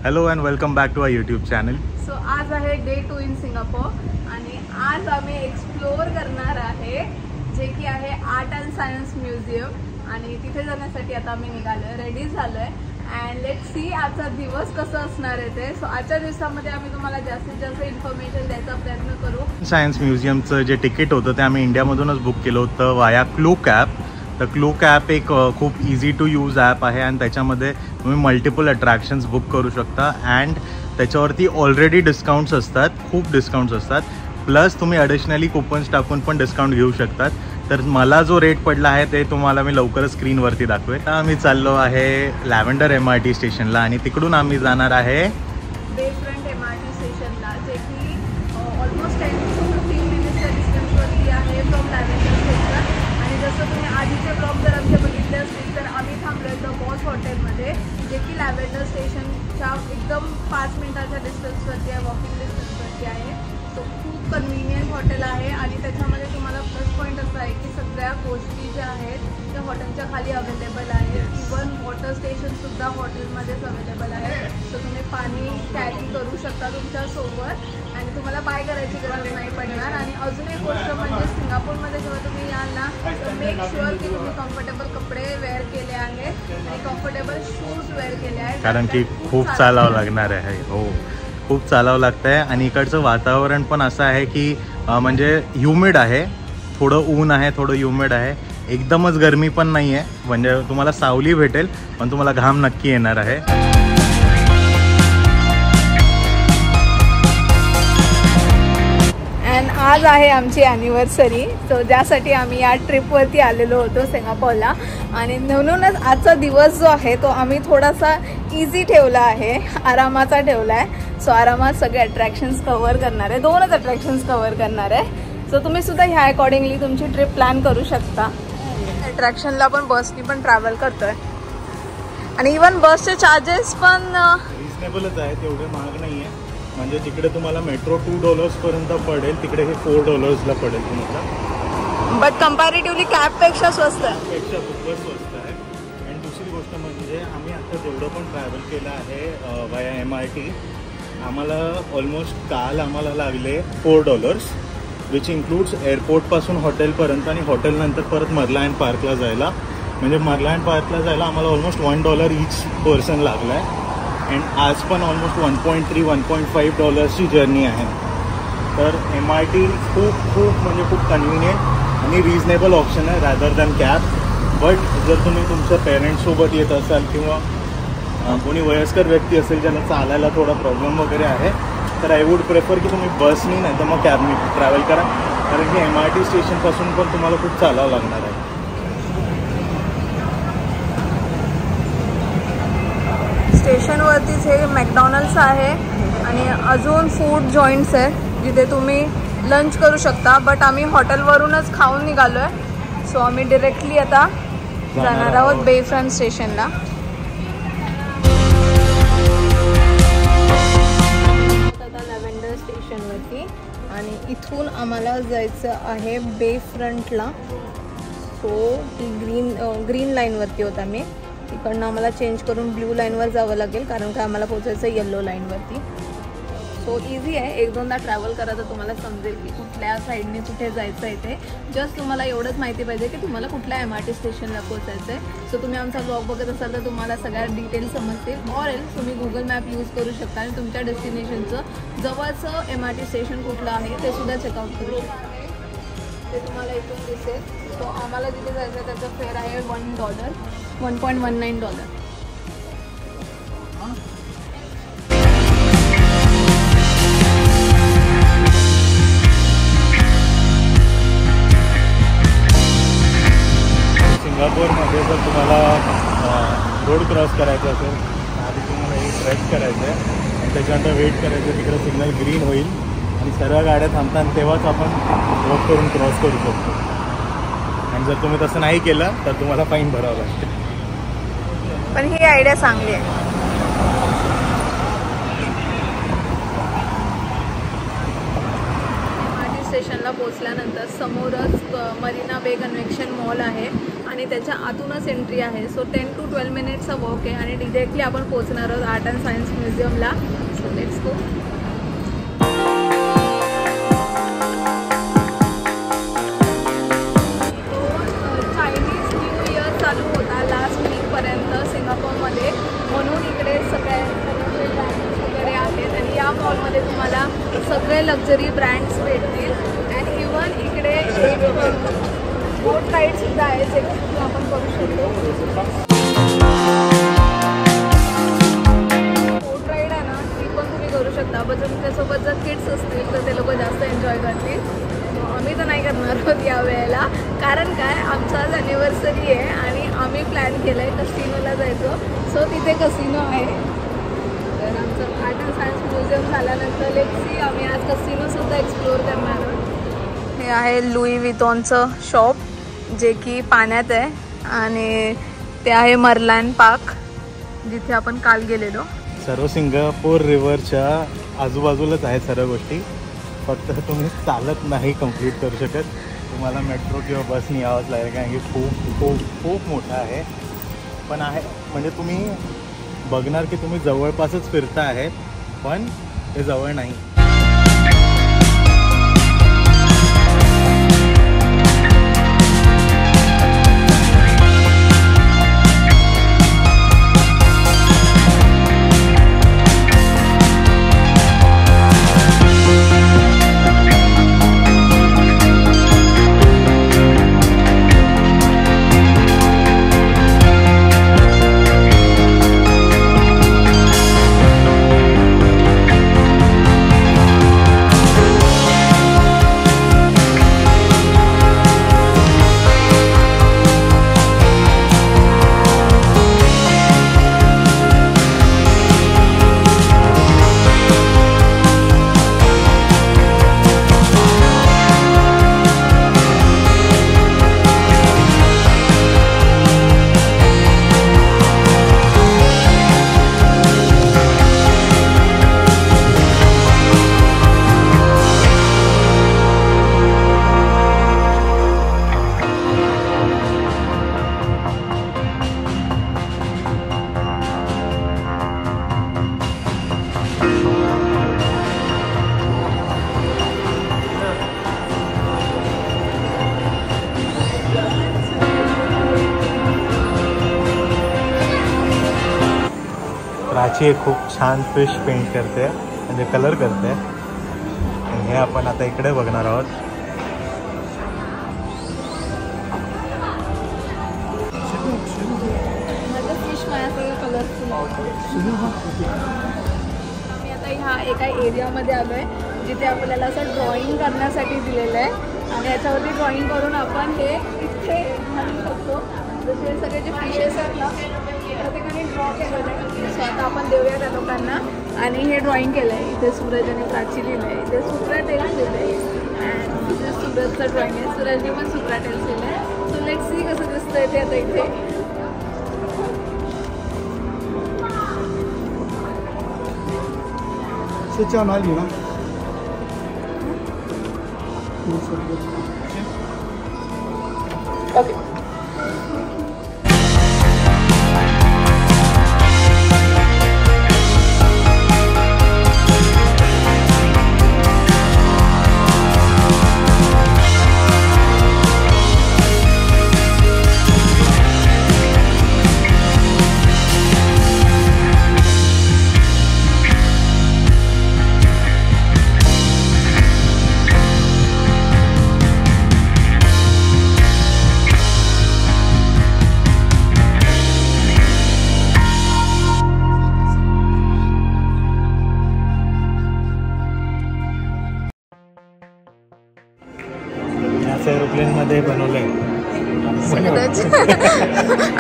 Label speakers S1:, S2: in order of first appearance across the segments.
S1: Hello and welcome back to our YouTube channel.
S2: So आज आहे day 2 in Singapore आणि आज आम्ही एक्सप्लोअर करणार आहे जे की आहे आर्ट अँड सायन्स म्युझियम आणि तिथे जाण्यासाठी आता आम्ही निघालोय, रेडी झालोय अँड लेट्स सी आजचा दिवस कसं असणार आहे ते. सो आजच्या दिवसामध्ये आम्ही तुम्हाला जास्तीत जास्त इन्फॉर्मेशन द्यायचा प्रयत्न करू.
S1: सायन्स म्युझियमचं जे तिकीट होतं ते आम्ही इंडियामधूनच बुक केलं होतं वाया क्लूक ॲप. तर क्लूक ॲप एक खूप इझी टू यूज ॲप आहे आणि त्याच्यामध्ये तुम्ही मल्टिपल अट्रॅक्शन्स बुक करू शकता अँड त्याच्यावरती ऑलरेडी डिस्काउंट्स असतात, खूप डिस्काउंट्स असतात. प्लस तुम्ही ॲडिशनली कुपन्स टाकून पण डिस्काउंट घेऊ शकतात. तर मला जो रेट पडला आहे ते तुम्हाला मी लवकरच स्क्रीनवरती दाखवेन. आता आम्ही चाललो आहे लॅव्हेंडर MRT स्टेशनला आणि तिकडून आम्ही जाणार आहे
S2: बेफ्रंट MRT स्टेशनला, जे की ऑलमोस्ट 10 to 15 मिनिट्सच्या डिस्टन्सवरती आहे फ्रॉम लॅव्हेंडर स्टेशन. आणि जसं तुम्ही आधीचे ब्लॉग जर आमचे बघितले असतील तर आम्ही थांबलो द बॉस हॉटेलमध्ये, जे की लॅव्हेंडर स्टेशनच्या एकदम 5 मिनिटाच्या डिस्टन्सवरती आहे, वॉकिंग डिस्टन्सवरती आहे. तो खूप कन्व्हिनियंट हॉटेल आहे आणि त्याच्यामध्ये तुम्हाला प्लस पॉईंट असं आहे की सगळ्या गोष्टी ज्या आहेत त्या हॉटेलच्या खाली अवेलेबल आहेत. इवन वॉटर स्टेशनसुद्धा हॉटेलमध्येच अवेलेबल आहे. तर तुम्ही पाणी कॅरी करू शकता तुमच्यासोबत आणि तुम्हाला बाय करायची गरज नाही पडणार. आणि अजून एक गोष्ट म्हणजे सिंगापूरमध्ये जेव्हा तुम्ही याल ना तर मेक शुअर की तुम्ही कम्फर्टेबल कपडे वेअर केले आहेत आणि कम्फर्टेबल शूज वेअर केले आहेत,
S1: कारण की खूप चालावं लागणार आहे. हो, खूप चालावं लागतं आहे आणि इकडचं वातावरण पण असं आहे की म्हणजे ह्युमिड आहे, थोडं ऊन आहे, थोडं ह्युमिड आहे. एकदमच गरमी पण नाही आहे, म्हणजे तुम्हाला सावली भेटेल पण तुम्हाला घाम नक्की येणार आहे.
S2: अँड आज आहे आमची ॲनिव्हर्सरी. सो ज्यासाठी आम्ही या ट्रिपवरती आलेलो होतो सिंगापूरला आणि म्हणूनच आजचा दिवस जो आहे तो आम्ही थोडासा इझी ठेवला आहे, आरामाचा ठेवला आहे. सो आरामात सगळे अट्रॅक्शन्स कव्हर करणार आहे, 2च अट्रॅक्शन्स कव्हर करणार आहे. सो तुम्ही सुद्धा ह्या अकॉर्डिंगली तुमची ट्रिप प्लॅन करू शकता. अट्रॅक्शनला पण बसनी पण ट्रॅव्हल करतोय आणि इवन बसचे चार्जेस पण
S1: रिजनेबलच आहे, तेवढे महाग नाही आहे. म्हणजे तिकडे तुम्हाला मेट्रो $2 पर्यंत पडेल, तिकडे हे $4 पडेल तुम्हाला.
S2: बट कम्पॅरेटिव्हली कॅबपेक्षा स्वस्त आहे,
S1: पेक्षा खूपच स्वस्त आहे. आणि दुसरी गोष्ट म्हणजे आम्ही आता जेवढं पण ट्रॅव्हल केलं आहे वाया MRT, आम्हाला ऑलमोस्ट काल आम्हाला लागले $4, विच इन्क्लूड्स एअरपोर्टपासून हॉटेलपर्यंत आणि हॉटेलनंतर परत मर्लायन पार्कला जायला. म्हणजे मर्लायन पार्कला जायला आम्हाला ऑलमोस्ट $1 ईच पर्सन लागला आहे. अँड आज पण ऑलमोस्ट $1.3-1.5 जर्नी आहे. तर MRT खूप म्हणजे खूप कन्व्हिनियंट आणि रिजनेबल ऑप्शन आहे रॅदर दॅन कॅब. बट जर तुम्ही तुमच्या पेरेंट्ससोबत येत असाल किंवा कोणी वयस्कर व्यक्ती असेल ज्याला चालायला थोडा प्रॉब्लेम वगैरे आहे तर आय वूड प्रेफर की तुम्ही बसनी नाही तर मग कॅबनी ट्रॅव्हल करा, कारण की MRT स्टेशनपासून पण तुम्हाला खूप चालावं लागणार आहे.
S2: स्टेशनवरतीच हे मॅकडॉनल्ड्स आहे आणि अजून फूड जॉईंट्स आहे जिथे तुम्ही लंच करू शकता. बट आम्ही हॉटेलवरूनच खाऊन निघालो आहे. सो आम्ही डिरेक्टली आता जाणार आहोत बेफ्रंट स्टेशनला. आता लॅव्हेंडर स्टेशनवरती आणि इथून आम्हाला जायचं आहे बेफ्रंटला. सो ती ग्रीन लाईनवरती होता मी, तिकडनं आम्हाला चेंज करून ब्ल्यू लाईनवर जावं लागेल कारण का आम्हाला पोचायचं येल्लो लाईनवरती. सो इझी आहे, 1-2दा ट्रॅव्हल करा तर तुम्हाला समजेल की कुठल्या साईडने कुठे जायचं आहे ते. जस्ट तुम्हाला एवढंच माहिती पाहिजे की तुम्हाला कुठल्या MRT स्टेशनला पोचायचं आहे. सो तुम्ही आमचा ब्लॉग बघत असाल तर तुम्हाला सगळ्या डिटेल्स समजतील. ऑर एल्स तुम्ही गुगल मॅप यूज करू शकता आणि तुमच्या डेस्टिनेशनचं जवळचं MRT स्टेशन कुठलं आहे ते सुद्धा चेकआउट करू शकता. ते तुम्हाला इथून दिसेल. सो आम्हाला जिथे जायचं आहे त्याचं फेअर आहे $1, $1.19.
S1: सिंगापूरमध्ये जर तुम्हाला रोड क्रॉस करायचा असेल आधी तुम्हाला एक ट्रेक करायचं आहे आणि त्याच्यानंतर वेट करायचं आहे. तिकडे सिग्नल ग्रीन होईल आणि सर्व गाड्या थांबतात तेव्हाच आपण वॉक करून क्रॉस करू शकतो. आणि जर तुम्ही तसं नाही केलं तर तुम्हाला फाईन भरावं लागते.
S2: पण ही आयडिया चांगली आहे. MRT स्टेशनला पोहोचल्यानंतर समोरच मरीना बे कन्व्हेन्शन मॉल आहे आणि त्याच्या आतूनच एंट्री आहे. सो 10 to 12 मिनिट्सचा वॉक आहे आणि डिरेक्टली आपण पोहोचणार आहोत आर्ट अँड सायन्स म्युझियमला. So let's go. Chinese new year चालू होता लास्ट वीकपर्यंत सिंगापूरमध्ये, म्हणून इकडे सगळे ब्रँड्स वगैरे आहेत आणि या मॉलमध्ये तुम्हाला सगळे लक्झरी ब्रँड्स भेटतील. अँड इवन इकडे बोट राईडसुद्धा आहे जे आपण करू शकतो. बोट राईड आहे ना ती पण तुम्ही करू शकता, पण तुमच्यासोबत जर किड्स असतील तर ते लोक जास्त एन्जॉय करतील. आम्ही तर नाही करणार आहोत या वेळेला, कारण काय आमचा आज ॲनिव्हर्सरी आहे आणि आम्ही प्लॅन केलं आहे कसिनोला जायचं. सो तिथे कसिनो आहे. तर आमचं आर्ट अँड सायन्स म्युझियम झाल्यानंतर लेट्स सी आम्ही आज कसिनोसुद्धा एक्सप्लोअर करणार आहोत. हे आहे लुई वितॉनचं शॉप जे की पाण्यात आहे आणि ते आहे मर्लान पार्क जिथे आपण काल गेलेलो.
S1: सर्व सिंगापूर रिव्हरच्या आजूबाजूलाच आहे सर्व गोष्टी, फक्त तुम्ही चालत नाही कंप्लीट करू शकत, तुम्हाला मेट्रो किंवा बसनी यावंच लागेल कारण की खूप खूप खूप मोठं आहे. पण आहे म्हणजे तुम्ही बघणार की तुम्ही जवळपासच फिरता आहे, पण ते जवळ नाही. प्राची खूप छान फिश पेंट करते म्हणजे कलर करते आणि हे आपण आता इकडे बघणार आहोत.
S2: फिश माझ्यासगळं कलरफुल. आम्ही आता ह्या एका एरियामध्ये आलो आहे जिथे आपल्याला असं ड्रॉइंग करण्यासाठी दिलेलं आहे आणि याच्यावरती ड्रॉइंग करून आपण हे इथे घालू शकतो. जसे सगळे जे फिशेस आहेत ना प्रत्येकाने ड्रॉ केलेलं आहे. सो आता आपण देऊया त्या लोकांना. आणि हे ड्रॉइंग केलं आहे. इथे सूरज आणि प्राची लिहिलं आहे, इथे सुप्रा टेल्स लिहिलं आहे अँड इथे सूरजचं ड्रॉइंग आहे. सूरजने पण सुप्रा टेल्स लिहिलं आहे. सो लेट्स सी कसं दिसतं ते आता इथे. ओके.
S1: एरोप्लेन मध्ये बनवलंय
S2: सूरज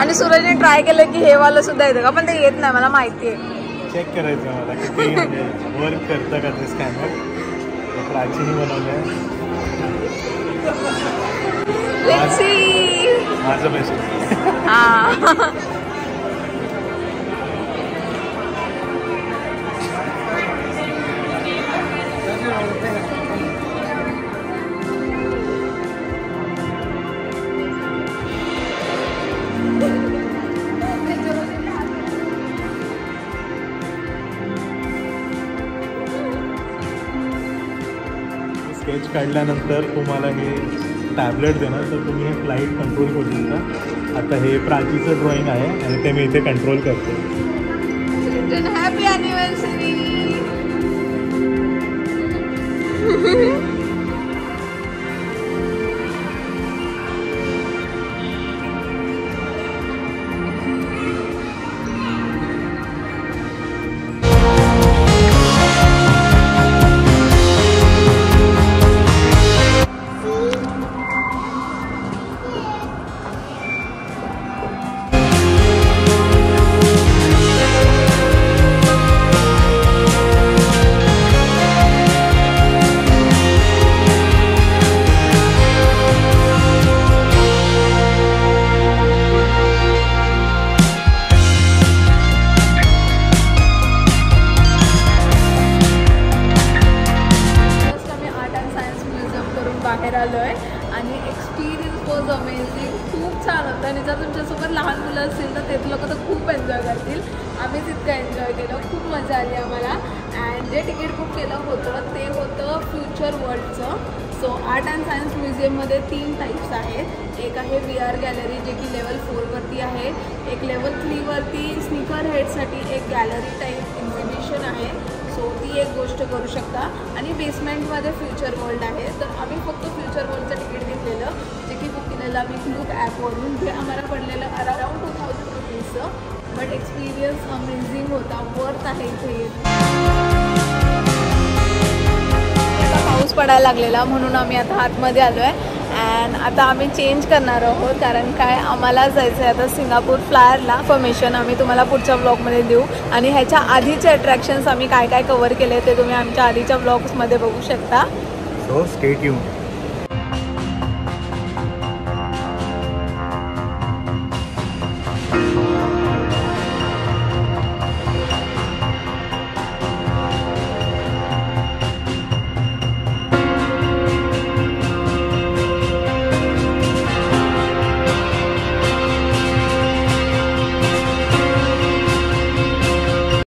S2: आणि सूरजने ट्राय केलं की हे वाला सुद्धा येतं का, पण ते येत नाही मला माहिती आहे.
S1: चेक करायचं मला किती वर्क करतं का ते स्कॅनर. प्राचीने बनवलंय. माझं बेस्ट.
S2: हां
S1: स्केच काढल्यानंतर तुम्हाला हे टॅबलेट देणार, तर तुम्ही हे फ्लाईट कंट्रोल करू शकता. आता हे प्राचीचं ड्रॉइंग आहे आणि ते मी इथे कंट्रोल करतो.
S2: Happy anniversary. बाहेर आलो आहे आणि एक्सपिरियन्स वॉज अमेझिंग. खूप छान होतं आणि जर तुमच्यासोबत लहान मुलं असतील तर ते लोक तर खूप एन्जॉय करतील. आम्ही तितकं एन्जॉय केलं, खूप मजा आली आम्हाला. अँड जे तिकीट बुक केलं होतं ते होतं फ्युचर वर्ल्डचं. सो आर्ट अँड सायन्स म्युझियममध्ये 3 टाईप्स आहेत. एक आहे VR गॅलरी जे की लेवल 4वरती आहे. एक लेवल 3वरती स्निकर हेडसाठी एक गॅलरी टाईप एक्झिबिशन आहे. सो ती एक गोष्ट करू शकता. आणि बेसमेंटमध्ये फ्युचर वर्ल्ड आहे. तर आम्ही फक्त फ्युचर वर्ल्डचं तिकीट घेतलेलं जे की बुक केलेलं आम्ही क्लूक ॲपवरून. जे आम्हाला पडलेलं अराउंड 2000 रुपीजचं. बट एक्सपिरियन्स अमेझिंग होता, वर्थ आहे इथे. पाऊस पडायला लागलेला म्हणून आम्ही आता आतमध्ये आलो आहे. अँड आता आम्ही चेंज करणार आहोत कारण काय आम्हाला जायचं आहे आता सिंगापूर फ्लायरला. इन्फॉर्मेशन आम्ही तुम्हाला पुढच्या ब्लॉगमध्ये देऊ. आणि ह्याच्या आधीचे अट्रॅक्शन्स आम्ही काय काय कव्हर केले ते तुम्ही आमच्या आधीच्या ब्लॉग्समध्ये बघू शकता.
S1: So stay tuned.